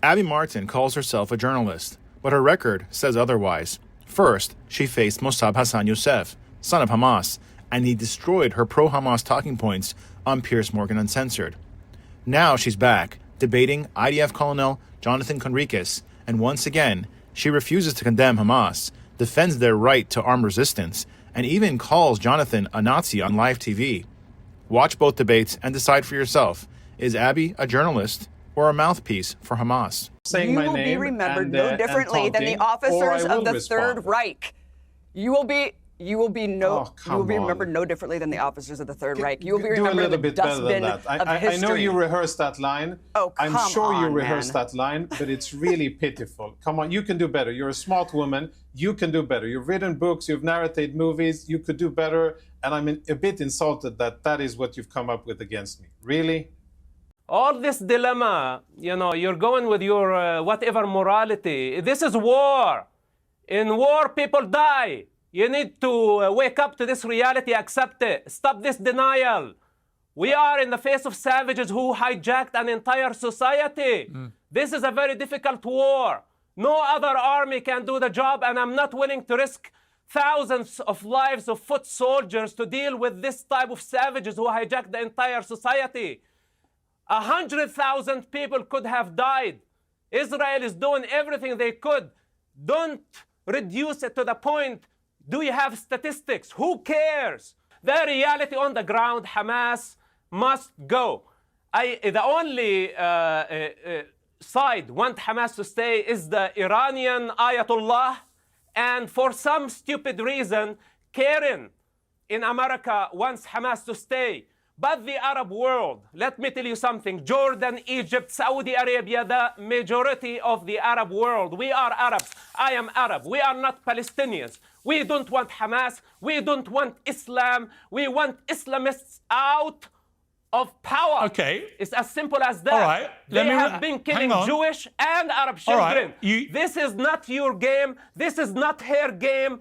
Abby Martin calls herself a journalist, but her record says otherwise. First, she faced Mosab Hassan Yousef, son of Hamas, and he destroyed her pro-Hamas talking points on Piers Morgan Uncensored. Now she's back, debating IDF Colonel Jonathan Conricus, and once again, she refuses to condemn Hamas, defends their right to armed resistance, and even calls Jonathan a Nazi on live TV. Watch both debates and decide for yourself. Is Abby a journalist or a mouthpiece for Hamas? You will be remembered no differently than the officers of the Third Reich. You will be remembered no differently than the officers of the Third Reich. You will be remembered in the dustbin of history. I know you rehearsed that line. Oh, come I'm sure on, you rehearsed man. that line, but it's really pitiful. Come on, you can do better. You're a smart woman. You can do better. You've written books. You've narrated movies. You could do better. And I'm a bit insulted that that is what you've come up with against me. Really? All this dilemma, you're going with your whatever morality. This is war. In war, people die. You need to wake up to this reality, accept it. Stop this denial. We are in the face of savages who hijacked an entire society. This is a very difficult war. No other army can do the job, and I'm not willing to risk thousands of lives of foot soldiers to deal with this type of savages who hijacked the entire society. 100,000 people could have died. Israel is doing everything they could. Don't reduce it to the point, do you have statistics? Who cares? The reality on the ground, Hamas must go. The only side want Hamas to stay is the Iranian Ayatollah, and for some stupid reason, Karen in America wants Hamas to stay. But the Arab world, let me tell you something, Jordan, Egypt, Saudi Arabia, the majority of the Arab world, we are Arabs. I am Arab. We are not Palestinians. We don't want Hamas. We don't want Islam. We want Islamists out of power. Okay. It's as simple as that. All right. They have been killing Jewish and Arab children. Right. This is not your game. This is not her game.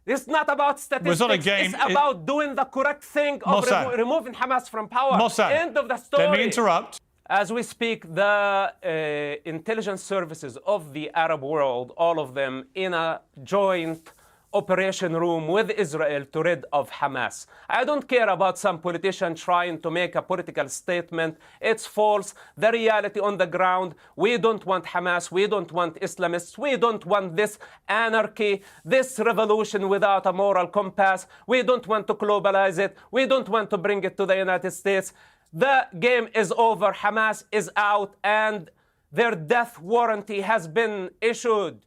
It's not about statistics. It's not a game. It's about doing the correct thing of removing Hamas from power. Mossad, end of the story. let me interrupt. As we speak, the intelligence services of the Arab world, all of them in a joint operation room with Israel to rid of Hamas. I don't care about some politician trying to make a political statement. It's false. The reality on the ground, we don't want Hamas. We don't want Islamists. We don't want this anarchy, this revolution without a moral compass. We don't want to globalize it. We don't want to bring it to the United States. The game is over. Hamas is out, and their death warranty has been issued.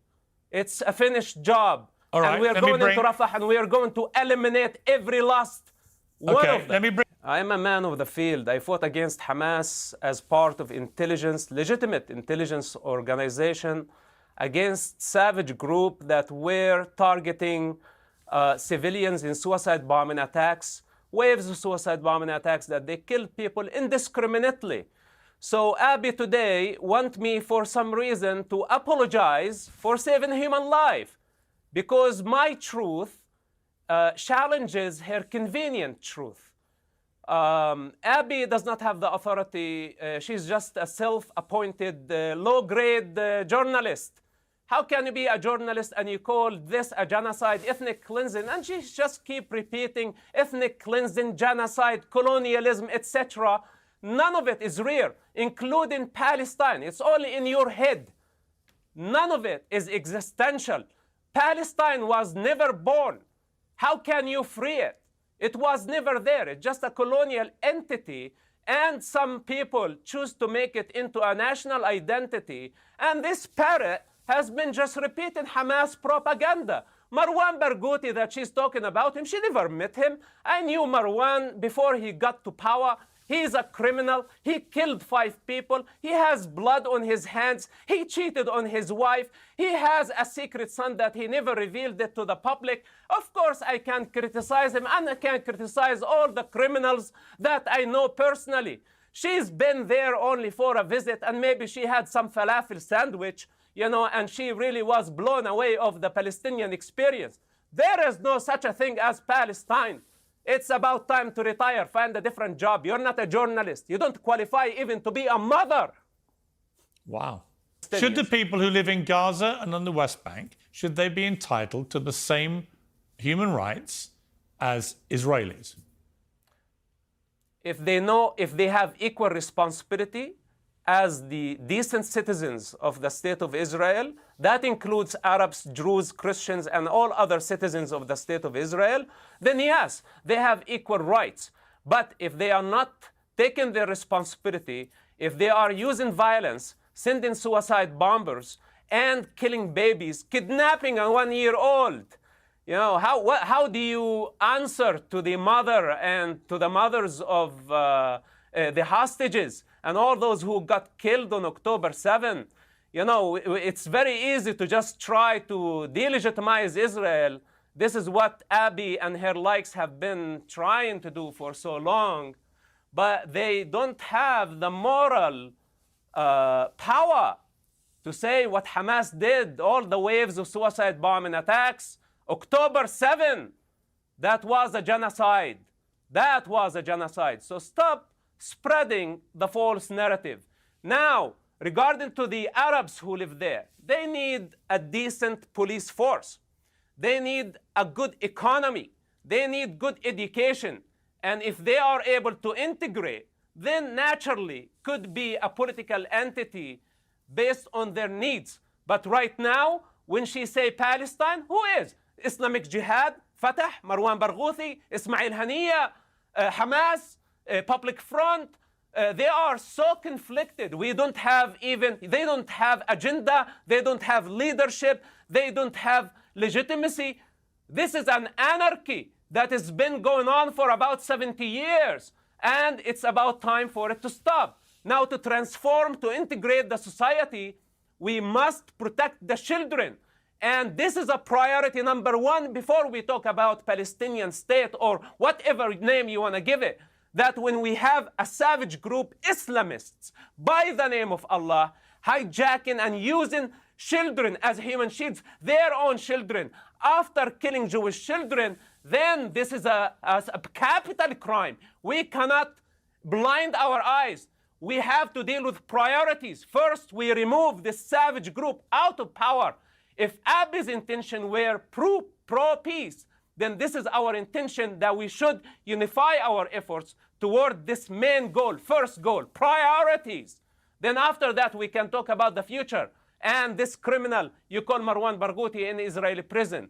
It's a finished job. All right, and we are going into Rafah, and we are going to eliminate every last one of them. I am a man of the field. I fought against Hamas as part of intelligence, legitimate intelligence organization, against savage group that were targeting civilians in suicide bombing attacks, waves of suicide bombing attacks that they killed people indiscriminately. So Abby today want me for some reason to apologize for saving human life, because my truth challenges her convenient truth. Abby does not have the authority. She's just a self-appointed low-grade journalist. How can you be a journalist and you call this a genocide, ethnic cleansing? And she just keep repeating ethnic cleansing, genocide, colonialism, etc. None of it is real, including Palestine. It's only in your head. None of it is existential. Palestine was never born. How can you free it? It was never there. It's just a colonial entity, and some people choose to make it into a national identity. And this parrot has been just repeating Hamas propaganda. Marwan Barghouti that she's talking about him, she never met him. I knew Marwan before he got to power. He's a criminal. He killed 5 people. He has blood on his hands. He cheated on his wife. He has a secret son that he never revealed it to the public. Of course, I can criticize him, and I can criticize all the criminals that I know personally. She's been there only for a visit, and maybe she had some falafel sandwich, and she really was blown away of the Palestinian experience. There is no such a thing as Palestine. It's about time to retire, find a different job. You're not a journalist. You don't qualify even to be a mother. Wow. Should the people who live in Gaza and on the West Bank, should they be entitled to the same human rights as Israelis? If they have equal responsibility as the decent citizens of the State of Israel, that includes Arabs, Jews, Christians, and all other citizens of the State of Israel, then yes, they have equal rights. But if they are not taking their responsibility, if they are using violence, sending suicide bombers, and killing babies, kidnapping a 1-year-old, you know, how do you answer to the mother and to the mothers of the hostages and all those who got killed on October 7? You know, it's very easy to just try to delegitimize Israel. This is what Abby and her likes have been trying to do for so long. But they don't have the moral power to say what Hamas did, all the waves of suicide bombing attacks. October 7, that was a genocide. That was a genocide. So stop spreading the false narrative. Now, regarding to the Arabs who live there, they need a decent police force. They need a good economy. They need good education. And if they are able to integrate, then naturally could be a political entity based on their needs. But right now, when she say Palestine, who is? Islamic Jihad, Fatah, Marwan Barghouthi, Ismail Haniyeh, Hamas, Public Front. They are so conflicted. They don't have agenda. They don't have leadership. They don't have legitimacy. This is an anarchy that has been going on for about 70 years. And it's about time for it to stop. Now, to transform, to integrate the society, we must protect the children. And this is a priority number one before we talk about Palestinian state or whatever name you want to give it. That when we have a savage group, Islamists, by the name of Allah, hijacking and using children as human shields, their own children, after killing Jewish children, then this is a capital crime. We cannot blind our eyes. We have to deal with priorities. First, we remove this savage group out of power. If Abi's intention were pro-peace, then this is our intention, that we should unify our efforts toward this main goal, first goal, priorities. Then after that, we can talk about the future. And this criminal you call Marwan Barghouthi in Israeli prison.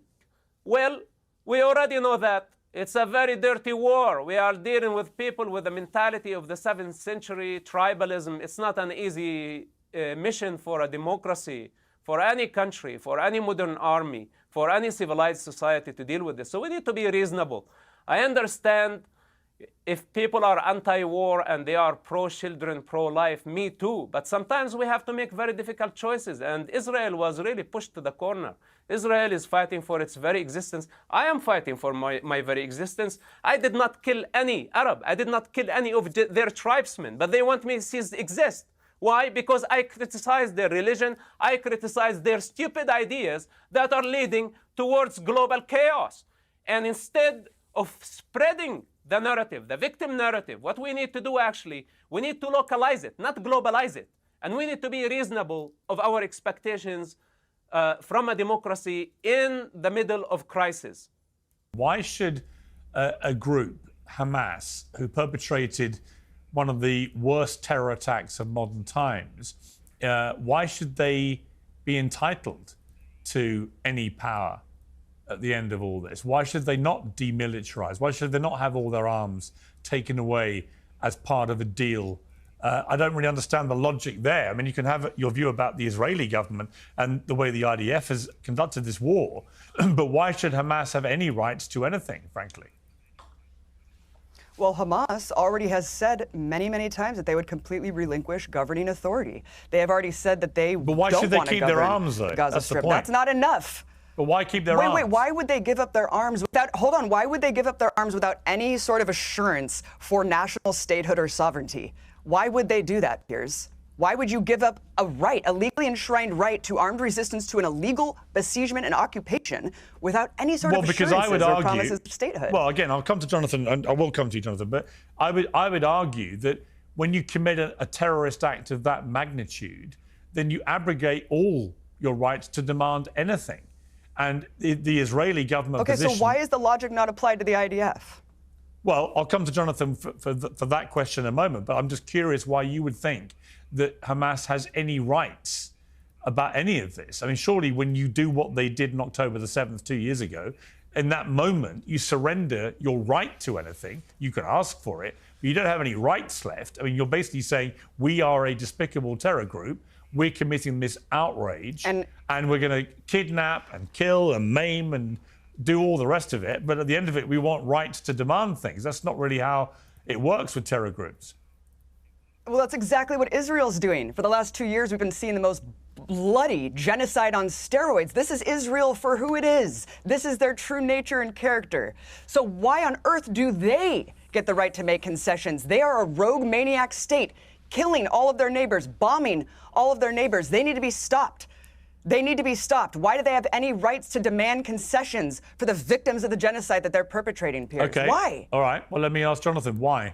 Well, we already know that it's a very dirty war. We are dealing with people with the mentality of the 7th century tribalism. It's not an easy mission for a democracy, for any country, for any modern army, for any civilized society to deal with this. So we need to be reasonable. I understand if people are anti-war and they are pro-children, pro-life, me too. But sometimes we have to make very difficult choices. And Israel was really pushed to the corner. Israel is fighting for its very existence. I am fighting for my very existence. I did not kill any Arab. I did not kill any of their tribesmen. But they want me to exist. Why? Because I criticize their religion. I criticize their stupid ideas that are leading towards global chaos. And instead of spreading the narrative, the victim narrative, what we need to do actually, we need to localize it, not globalize it. And we need to be reasonable of our expectations from a democracy in the middle of crisis. Why should a group, Hamas, who perpetrated one of the worst terror attacks of modern times, why should they be entitled to any power at the end of all this? Why should they not demilitarize? Why should they not have all their arms taken away as part of a deal? I don't really understand the logic there. I mean, you can have your view about the Israeli government and the way the IDF has conducted this war, but why should Hamas have any rights to anything, frankly? Well, Hamas already has said many, many times that they would completely relinquish governing authority. They have already said that they But why should they keep their arms, though? Gaza Strip. That's not enough. But why keep their arms? Wait, why would they give up their arms without, hold on, why would they give up their arms without any sort of assurance for national statehood or sovereignty? Why would they do that, Piers? Why would you give up a right, a legally enshrined right to armed resistance to an illegal besiegement and occupation without any sort of assurances or promises of statehood? Well, again, I'll come to Jonathan, and I will come to you, Jonathan, but I would argue that when you commit a terrorist act of that magnitude, then you abrogate all your rights to demand anything. And the Israeli government position... Okay, so why is the logic not applied to the IDF? Well, I'll come to Jonathan for that question in a moment, but I'm just curious why you would think that Hamas has any rights about any of this. I mean, surely when you do what they did on October the 7th 2 years ago, in that moment, you surrender your right to anything. You can ask for it, but you don't have any rights left. I mean, you're basically saying, we are a despicable terror group, we're committing this outrage, and we're going to kidnap and kill and maim and do all the rest of it, but at the end of it, we want rights to demand things. That's not really how it works with terror groups. Well, that's exactly what Israel's doing. For the last 2 years, we've been seeing the most bloody genocide on steroids. This is Israel for who it is. This is their true nature and character. So why on earth do they get the right to make concessions? They are a rogue maniac state, killing all of their neighbors, bombing all of their neighbors. They need to be stopped. They need to be stopped. Why do they have any rights to demand concessions for the victims of the genocide that they're perpetrating, Piers? Okay. Why? All right. Well, let me ask Jonathan, why?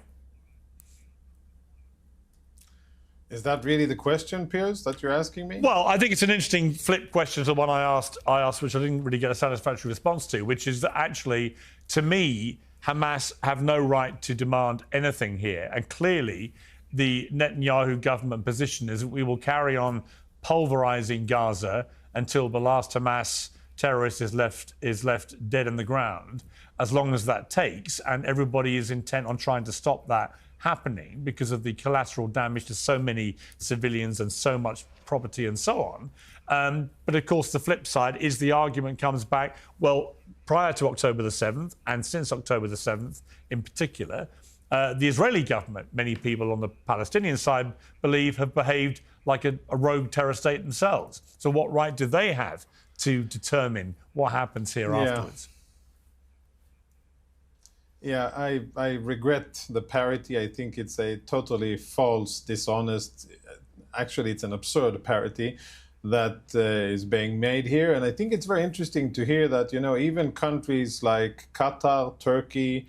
Is that really the question, Piers, that you're asking me? Well, I think it's an interesting flip question to the one I asked, which I didn't really get a satisfactory response to, which is that actually, to me, Hamas have no right to demand anything here. And clearly, the Netanyahu government position is that we will carry on pulverizing Gaza until the last Hamas terrorist is left dead in the ground, as long as that takes. And everybody is intent on trying to stop that happening because of the collateral damage to so many civilians and so much property and so on. But of course, the flip side is the argument comes back, well, prior to October the 7th, and since October the 7th in particular, the Israeli government, many people on the Palestinian side believe, have behaved like a rogue terror state themselves. So what right do they have to determine what happens here afterwards? Yeah, I regret the parody. I think it's a totally false, dishonest, actually it's an absurd parody that is being made here. And I think it's very interesting to hear that, you know, even countries like Qatar, Turkey,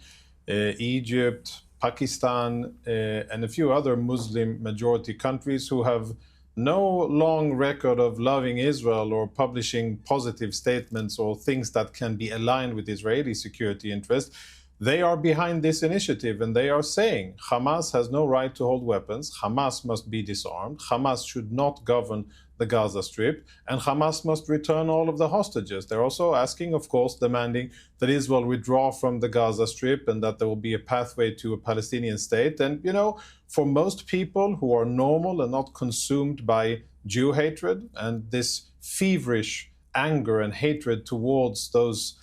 Egypt, Pakistan, and a few other Muslim majority countries who have no long record of loving Israel or publishing positive statements or things that can be aligned with Israeli security interests, they are behind this initiative, and they are saying Hamas has no right to hold weapons, Hamas must be disarmed, Hamas should not govern the Gaza Strip, and Hamas must return all of the hostages. They're also asking, of course, demanding that Israel withdraw from the Gaza Strip and that there will be a pathway to a Palestinian state. And, you know, for most people who are normal and not consumed by Jew hatred and this feverish anger and hatred towards those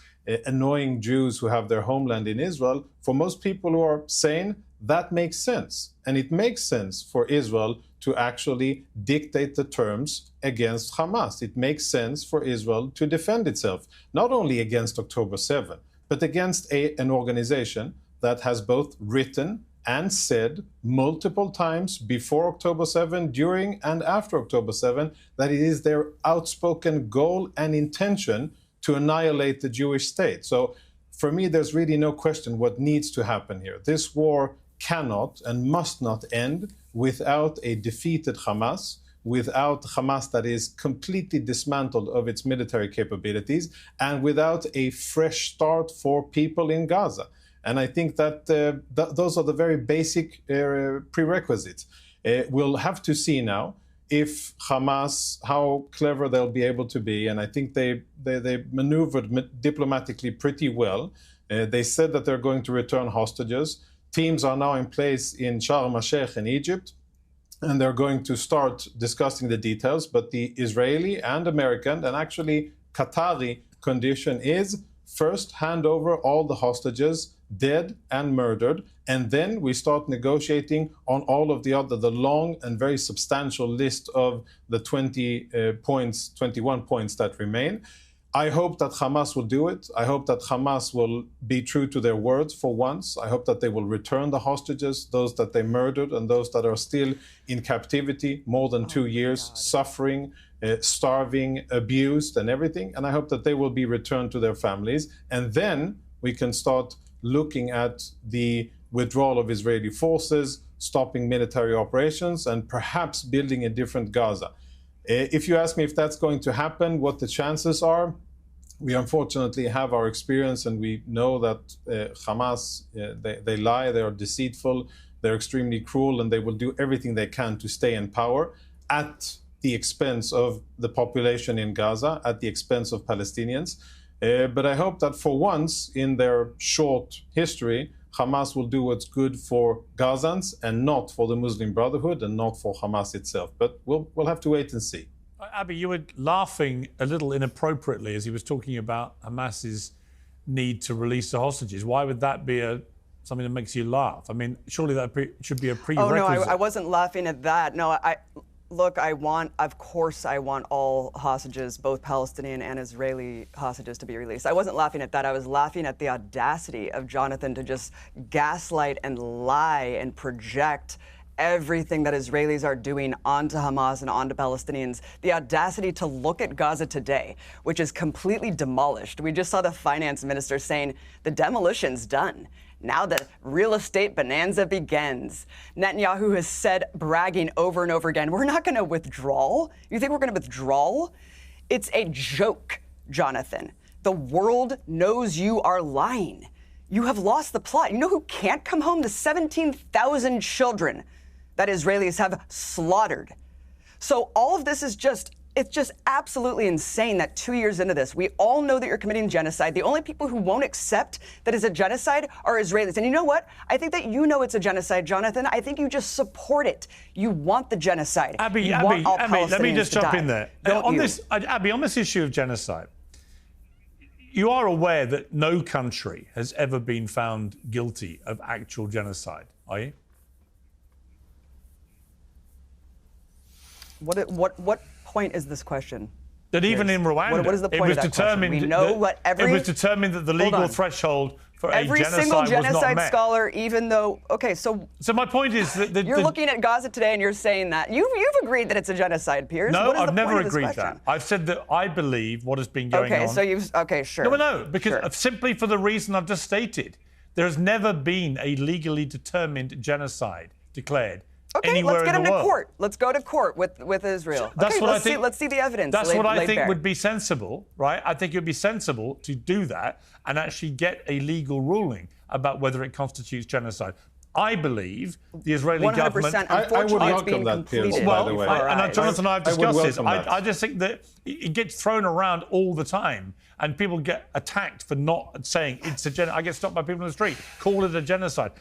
annoying Jews who have their homeland in Israel, for most people who are sane, that makes sense. And it makes sense for Israel to actually dictate the terms against Hamas. It makes sense for Israel to defend itself, not only against October 7, but against an organization that has both written and said multiple times before October 7, during and after October 7, that it is their outspoken goal and intention to annihilate the Jewish state. So for me, there's really no question what needs to happen here. This war cannot and must not end without a defeated Hamas, without Hamas that is completely dismantled of its military capabilities, and without a fresh start for people in Gaza. And I think that those are the very basic prerequisites. We'll have to see now if Hamas, how clever they'll be able to be. And I think they maneuvered diplomatically pretty well. They said that they're going to return hostages. Teams are now in place in Sharm el-Sheikh in Egypt, and they're going to start discussing the details. But the Israeli and American, and actually Qatari condition is first hand over all the hostages, dead and murdered, and then we start negotiating on all of the long and very substantial list of the 21 points that remain. I hope that Hamas will do it. I hope that Hamas will be true to their words for once. I hope that they will return the hostages, those that they murdered and those that are still in captivity more than 2 years, suffering, starving, abused and everything. And I hope that they will be returned to their families. And then we can start looking at the withdrawal of Israeli forces, stopping military operations, and perhaps building a different Gaza. If you ask me if that's going to happen, what the chances are, we unfortunately have our experience, and we know that Hamas, they lie, they are deceitful, they're extremely cruel, and they will do everything they can to stay in power at the expense of the population in Gaza, at the expense of Palestinians. But I hope that for once in their short history, Hamas will do what's good for Gazans and not for the Muslim Brotherhood and not for Hamas itself. But we'll have to wait and see. Abi, you were laughing a little inappropriately as he was talking about Hamas's need to release the hostages. Why would that be something that makes you laugh? I mean, surely that should be a prerequisite. Oh, no, I wasn't laughing at that. No, look, of course I want all hostages, both Palestinian and Israeli hostages, to be released. I wasn't laughing at that. I was laughing at the audacity of Jonathan to just gaslight and lie and project everything that Israelis are doing onto Hamas and onto Palestinians. The audacity to look at Gaza today, which is completely demolished. We just saw the finance minister saying the demolition's done. Now the real estate bonanza begins. Netanyahu has said, bragging over and over again, we're not going to withdraw. You think we're going to withdraw? It's a joke, Jonathan. The world knows you are lying. You have lost the plot. You know who can't come home? The 17,000 children that Israelis have slaughtered. So all of this is it's just absolutely insane that 2 years into this, we all know that you're committing genocide. The only people who won't accept that it's a genocide are Israelis. And you know what? I think that you know it's a genocide, Jonathan. I think you just support it. You want the genocide. Abby, let me just jump in there. Abby, on this issue of genocide, you are aware that no country has ever been found guilty of actual genocide, are you? What point is this question? That even in Rwanda, what is the point of that question? We know it was determined that the legal threshold for a genocide was not met. Every single genocide scholar, even though, so my point is that you're looking at Gaza today and you're saying that you've agreed that it's a genocide, Piers. No, I've never agreed that. I've said that I believe what has been going on. Sure. No, because simply for the reason I've just stated, there has never been a legally determined genocide declared. Okay, let's get him to court. Let's go to court with Israel. That's what I think. Let's see the evidence. That's what I think would be sensible, right? I think it would be sensible to do that and actually get a legal ruling about whether it constitutes genocide. I believe the Israeli 100%, government. I would welcome that, Piers, by the way. Jonathan and I have discussed this. I just think that it gets thrown around all the time, and people get attacked for not saying it's a genocide. I get stopped by people in the street, call it a genocide.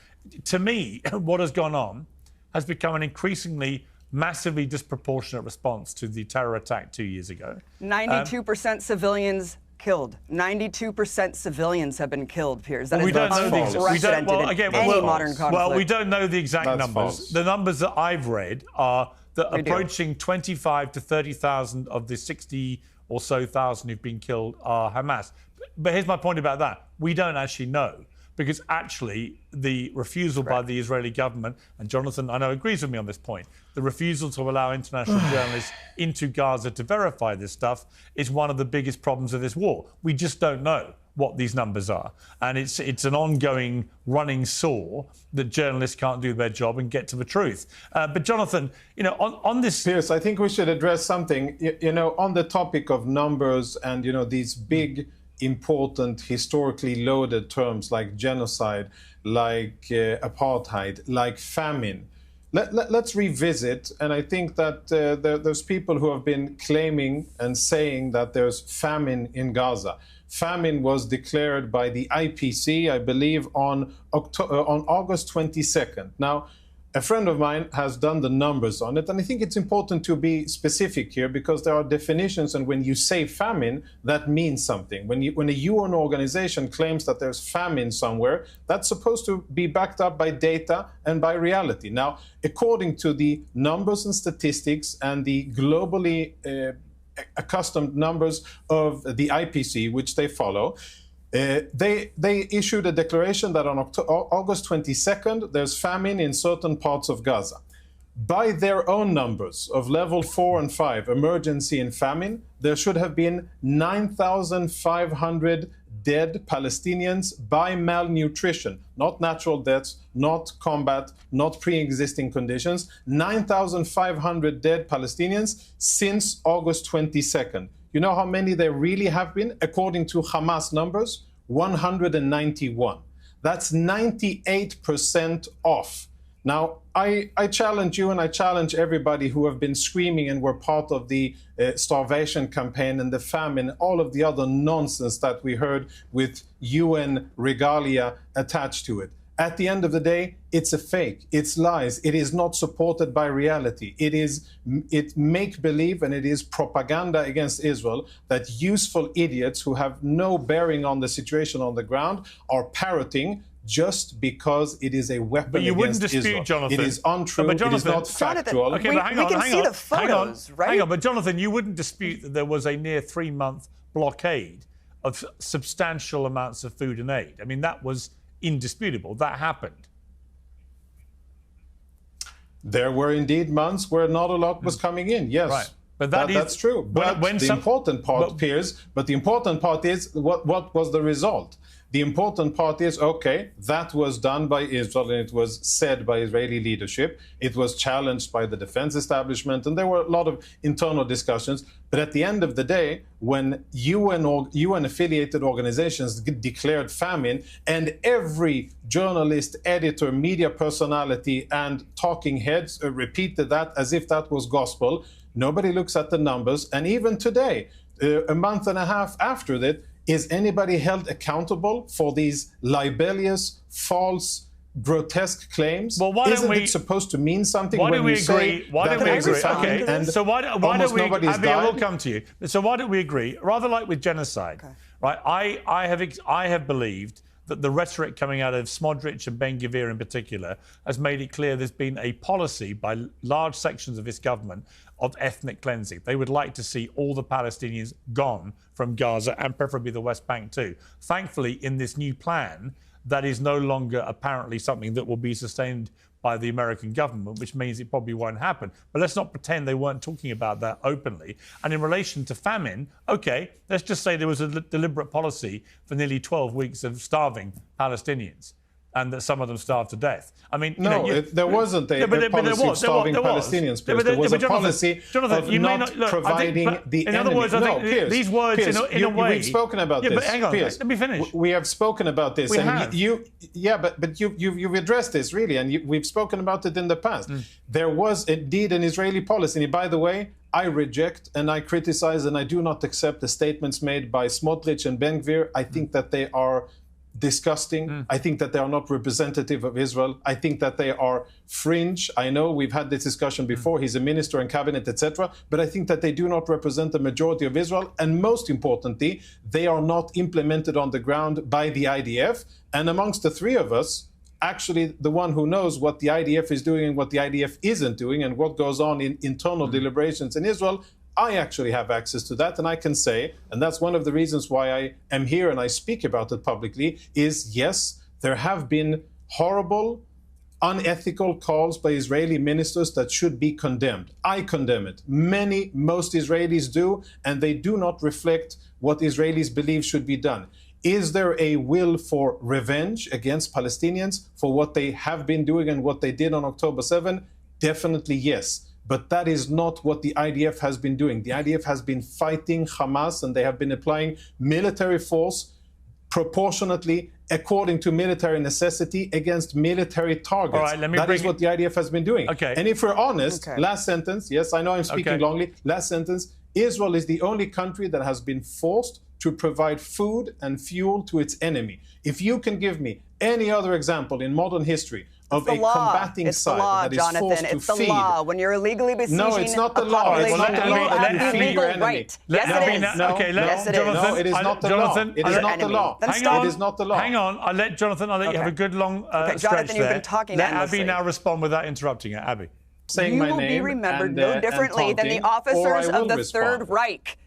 To me, what has gone on has become an increasingly massively disproportionate response to the terror attack 2 years ago. 92% civilians killed. 92% civilians have been killed, Piers. That is unprecedented in any modern conflict. Well, we don't know the exact numbers. False. The numbers that I've read are that approaching 25 to 30,000 of the 60 or so thousand who've been killed are Hamas. But here's my point about that. We don't actually know. Because actually, the refusal by the Israeli government, and Jonathan, I know, agrees with me on this point, the refusal to allow international journalists into Gaza to verify this stuff is one of the biggest problems of this war. We just don't know what these numbers are. And it's an ongoing running sore that journalists can't do their job and get to the truth. But Jonathan, on this... Piers, I think we should address something, on the topic of numbers and, these big... important, historically loaded terms like genocide, like apartheid, like famine. Let's revisit, and I think that there's people who have been claiming and saying that there's famine in Gaza. Famine was declared by the IPC, I believe, on August 22nd. Now, a friend of mine has done the numbers on it, and I think it's important to be specific here because there are definitions, and when you say famine, that means something. When a UN organization claims that there's famine somewhere, that's supposed to be backed up by data and by reality. Now, according to the numbers and statistics and the globally accustomed numbers of the IPC, which they follow, they issued a declaration that on August 22nd, there's famine in certain parts of Gaza. By their own numbers of level 4 and 5, emergency and famine, there should have been 9,500 dead Palestinians by malnutrition, not natural deaths, not combat, not pre-existing conditions. 9,500 dead Palestinians since August 22nd. You know how many there really have been? According to Hamas numbers, 191. That's 98% off. Now, I challenge you and I challenge everybody who have been screaming and were part of the starvation campaign and the famine, all of the other nonsense that we heard with UN regalia attached to it. At the end of the day, it's a fake. It's lies. It is not supported by reality. It's make-believe, and it is propaganda against Israel that useful idiots who have no bearing on the situation on the ground are parroting just because it is a weapon but you against wouldn't dispute, Israel. Jonathan. It is untrue. But Jonathan, it is not factual. Okay, we can see the photos, right? Hang on, but Jonathan, you wouldn't dispute that there was a near 3-month blockade of substantial amounts of food and aid. I mean, that was indisputable. That happened. There were indeed months where not a lot was coming in, yes. Right. But that's true. But the important part, Piers, but the important part is what was the result? The important part is, okay, that was done by Israel and it was said by Israeli leadership. It was challenged by the defense establishment and there were a lot of internal discussions. But at the end of the day, when UN-affiliated organizations declared famine and every journalist, editor, media personality and talking heads repeated that as if that was gospel, nobody looks at the numbers. And even today, a month and a half after that, is anybody held accountable for these libellous, false, grotesque claims? Well, why Isn't don't we, it supposed to mean something why when do we you agree? say Why that don't we there's a agree? famine Okay. and So why don't almost we? nobody's Abby, I will died? come to you. So why don't we agree? Rather like with genocide, right? I have believed that the rhetoric coming out of Smodrich and Ben-Gvir in particular has made it clear there's been a policy by large sections of this government of ethnic cleansing. They would like to see all the Palestinians gone from Gaza and preferably the West Bank too. Thankfully, in this new plan, that is no longer apparently something that will be sustained by the American government, which means it probably won't happen. But let's not pretend they weren't talking about that openly. And in relation to famine, okay, let's just say there was a deliberate policy for nearly 12 weeks of starving Palestinians, and that some of them starved to death. I mean, there wasn't a policy of starving Palestinians. There was a policy of not providing the enemy. In other words, I think Piers, these words, Piers, in a way... We've spoken about this. But hang on, Piers, let me finish. We have spoken about this. We have. But you've addressed this, really, and we've spoken about it in the past. There was indeed an Israeli policy. And by the way, I reject and I criticize and I do not accept the statements made by Smodrich and Ben-Gvir. I think that they are disgusting. I think that they are not representative of Israel. I think that they are fringe. I know we've had this discussion before. He's a minister and cabinet, etc. But I think that they do not represent the majority of Israel. And most importantly, they are not implemented on the ground by the IDF. And amongst the three of us, actually the one who knows what the IDF is doing and what the IDF isn't doing and what goes on in internal deliberations in Israel, I actually have access to that, and I can say, and that's one of the reasons why I am here and I speak about it publicly, is yes, there have been horrible, unethical calls by Israeli ministers that should be condemned. I condemn it. Most Israelis do, and they do not reflect what Israelis believe should be done. Is there a will for revenge against Palestinians for what they have been doing and what they did on October 7? Definitely yes. But that is not what the IDF has been doing. The IDF has been fighting Hamas and they have been applying military force proportionately according to military necessity against military targets. All right, that is what the IDF has been doing. Okay. And if we're honest, last sentence, yes, I know I'm speaking longly, last sentence, Israel is the only country that has been forced to provide food and fuel to its enemy. If you can give me any other example in modern history of a combating side that is forced to feed. It's the law. When you're illegally besieging no, it's not the law. It's not the law that you feed your enemy. Right. Yes, it is. Yes, it is. No, it is not the law. It is not the law. It is not the law. Hang on. I'll let Jonathan, you have a good long stretch Jonathan, you've been talking Let endlessly. Abby now respond without interrupting her. Abby. Saying you my will name be remembered and, no differently than the officers of the Third Reich.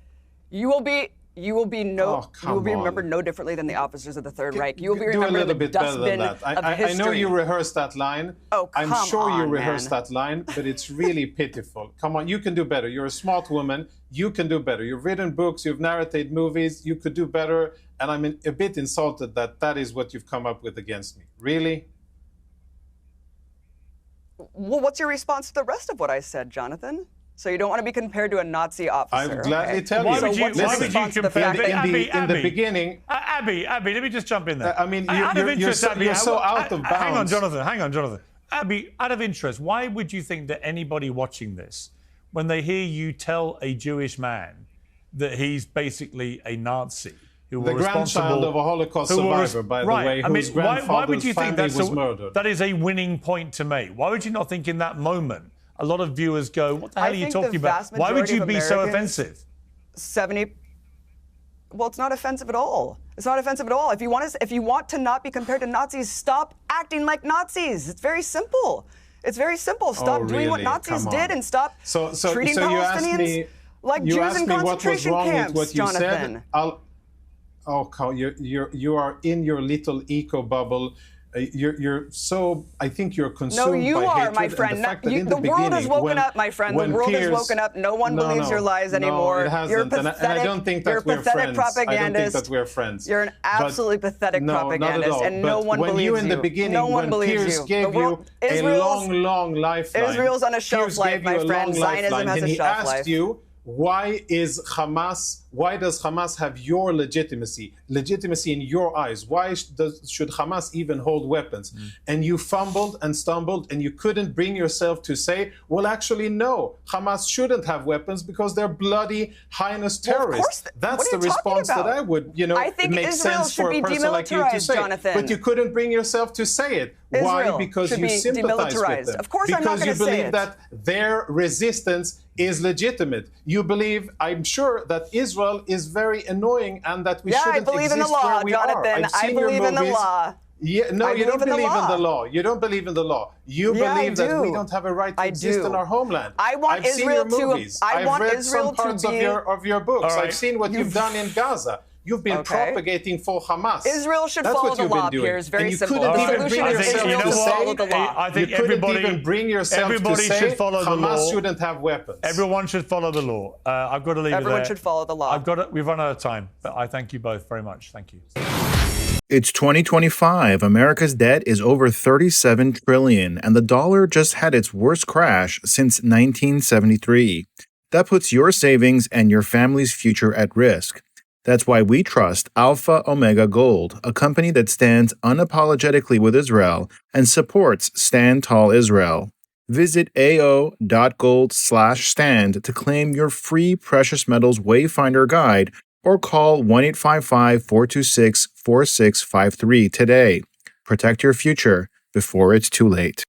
You will be you will be remembered no differently than the officers of the Third Reich. You will be remembered in the dustbin of history. I know you rehearsed that line. Oh, come I'm sure you on, rehearsed man. that line, but it's really pitiful. Come on, you can do better. You're a smart woman. You can do better. You've written books. You've narrated movies. You could do better. And I'm a bit insulted that that is what you've come up with against me. Really? Well, what's your response to the rest of what I said, Jonathan? So you don't want to be compared to a Nazi officer. I'll gladly tell Why you. would you compare in the beginning? Abby, let me just jump in there. I mean, you're so out of bounds. Hang on, Jonathan. Abby, out of interest, why would you think that anybody watching this, when they hear you tell a Jewish man that he's basically a Nazi, the grandchild of a Holocaust survivor, by the way, whose grandfather's family was murdered. That is a winning point to make. Why would you not think in that moment, a lot of viewers go, what the hell are you talking about? Why would you be so offensive? Well, it's not offensive at all. It's not offensive at all. If you want to not be compared to Nazis, stop acting like Nazis. It's very simple. It's very simple. Stop doing what Nazis did and stop treating Palestinians like Jews in concentration camps, Jonathan. You are in your little eco bubble. You're so. I think you're consumed by hatred. No, you are, my friend. The world has woken up, my friend. The world has woken up. No one believes your lies anymore. No, it hasn't. You're pathetic. And I don't think that we're friends. Propagandist. I don't think that we're friends. You're an absolutely pathetic propagandist, not at all. and no one believes you. When you in the beginning, when Piers gave you a long lifeline. Israel's on a shelf life, my friend. Zionism has a shelf life. And he asked you, why does Hamas have your legitimacy in your eyes? Why should Hamas even hold weapons? And you fumbled and stumbled and you couldn't bring yourself to say, well, actually, no, Hamas shouldn't have weapons because they're bloody heinous terrorists. That's the response that I would, I think it makes Israel sense for a person like you to say. Jonathan. But you couldn't bring yourself to say it. Why? Because you sympathize with them. Of course, I'm not going to say it. Because you believe that their resistance is legitimate. You believe, I'm sure, that Israel is very annoying and that we shouldn't exist where we are. I believe in the law. Yeah, no, you don't believe in the law. You don't believe in the law. You believe that we don't have a right to exist in our homeland. I've seen your movies. I've read some parts of your books. I've seen what you've done in Gaza. You've been propagating for Hamas. Israel should follow the law, Piers. Very simple. The solution is Israel to follow the law. I think you couldn't even bring yourself to say Hamas shouldn't have weapons. Everyone should follow the law. I've got to leave it there. Everyone should follow the law. We've run out of time, but I thank you both very much. Thank you. It's 2025. America's debt is over $37 trillion, and the dollar just had its worst crash since 1973. That puts your savings and your family's future at risk. That's why we trust Alpha Omega Gold, a company that stands unapologetically with Israel and supports Stand Tall Israel. Visit ao.gold/stand to claim your free precious metals wayfinder guide or call 1-855-426-4653 today. Protect your future before it's too late.